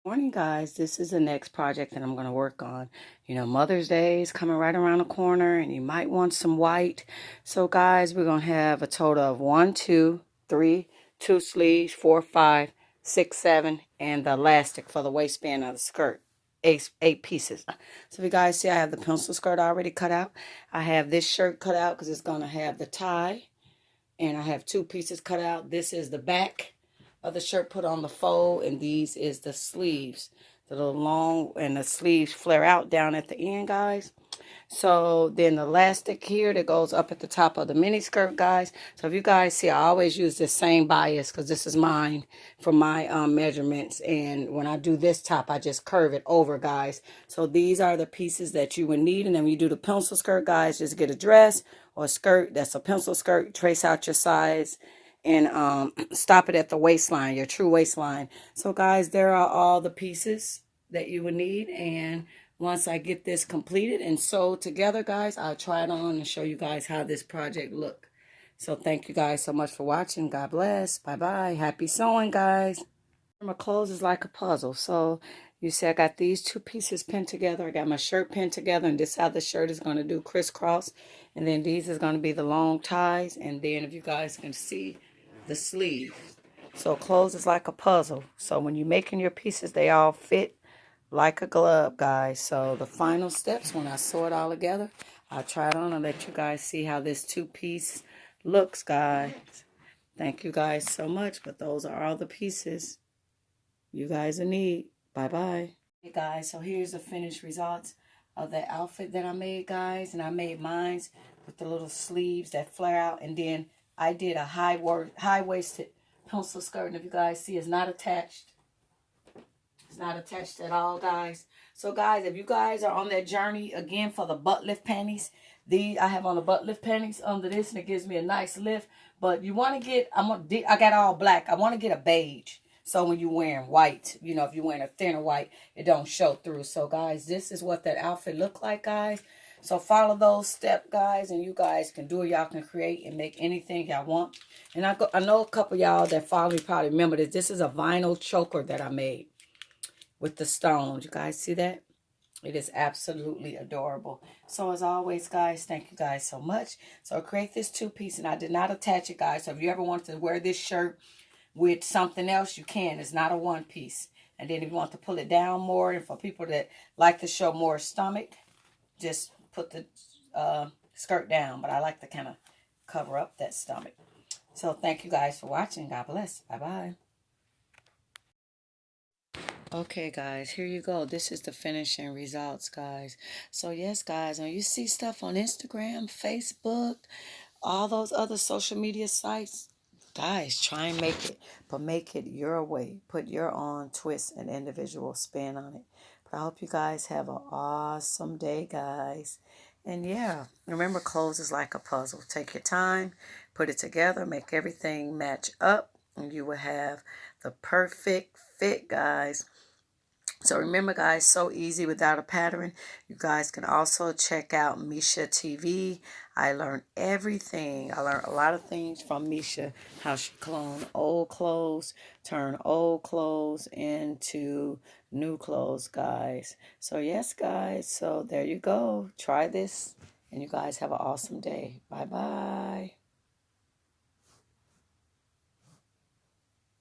Morning, guys. This is the next project that I'm going to work on. You know, Mother's Day is coming right around the corner, and you might want some white. So, guys, we're going to have a total of 1, 2, 3, 2 sleeves, 4, 5, 6, 7, and the elastic for the waistband of the skirt. Eight pieces. So, if you guys see, I have the pencil skirt already cut out. I have this shirt cut out because it's going to have the tie, and I have 2 pieces cut out. This is the back of the shirt put on the fold, and these is the sleeves. The little long, and the sleeves flare out down at the end, guys. So then the elastic here that goes up at the top of the mini skirt, guys. So if you guys see, I always use this same bias because this is mine for my measurements. And when I do this top, I just curve it over, guys. So these are the pieces that you would need. And then when you do the pencil skirt, guys, just get a dress or a skirt that's a pencil skirt. Trace out your size and stop it at the waistline, your true waistline. So guys, there are all the pieces that you would need. And once I get this completed and sewed together, guys, I'll try it on and show you guys how this project look. So thank you guys so much for watching. God bless. Bye-bye. Happy sewing, guys. My clothes is like a puzzle. So you see I got these 2 pieces pinned together. I got my shirt pinned together, and this how the shirt is going to do crisscross. And then these is going to be the long ties. And then if you guys can see the sleeve. So clothes is like a puzzle. So when you're making your pieces, they all fit like a glove, guys. So the final steps, when I sew it all together, I'll try it on and let you guys see how this 2-piece looks, guys. Thank you guys so much. But those are all the pieces you guys will need. Bye-bye. Hey, guys, so here's the finished results of the outfit that I made, guys. And I made mine with the little sleeves that flare out. And then I did a high-waisted pencil skirt. And if you guys see, it's not attached. It's not attached at all, guys. So, guys, if you guys are on that journey, again, for the butt lift panties, I have on the butt lift panties under this, and it gives me a nice lift. But you want to get, I got all black. I want to get a beige. So when you're wearing white, you know, if you're wearing a thinner white, it don't show through. So, guys, this is what that outfit look like, guys. So follow those steps, guys, and you guys can do it. Y'all can create and make anything y'all want. And I know a couple y'all that follow me probably remember this. This is a vinyl choker that I made with the stones. You guys see that? It is absolutely adorable. So as always, guys, thank you guys so much. So I create this 2-piece, and I did not attach it, guys. So if you ever want to wear this shirt with something else, you can. It's not a 1-piece. And then if you want to pull it down more, and for people that like to show more stomach, just put the skirt down. But I like to kind of cover up that stomach. So thank you guys for watching. God bless. Bye-bye. Okay, guys, here you go. This is the finishing results, guys. So, yes, guys, when you see stuff on Instagram, Facebook, all those other social media sites, guys, try and make it, but make it your way. Put your own twist and individual spin on it. But I hope you guys have an awesome day, guys. And yeah, remember, clothes is like a puzzle. Take your time, put it together, make everything match up, and you will have the perfect fit, guys. So remember, guys, so easy without a pattern. You guys can also check out Misha TV. I learned everything. I learned a lot of things from Misha. How she cloned old clothes, turn old clothes into new clothes, guys. So yes, guys. So there you go. Try this, and you guys have an awesome day. Bye-bye.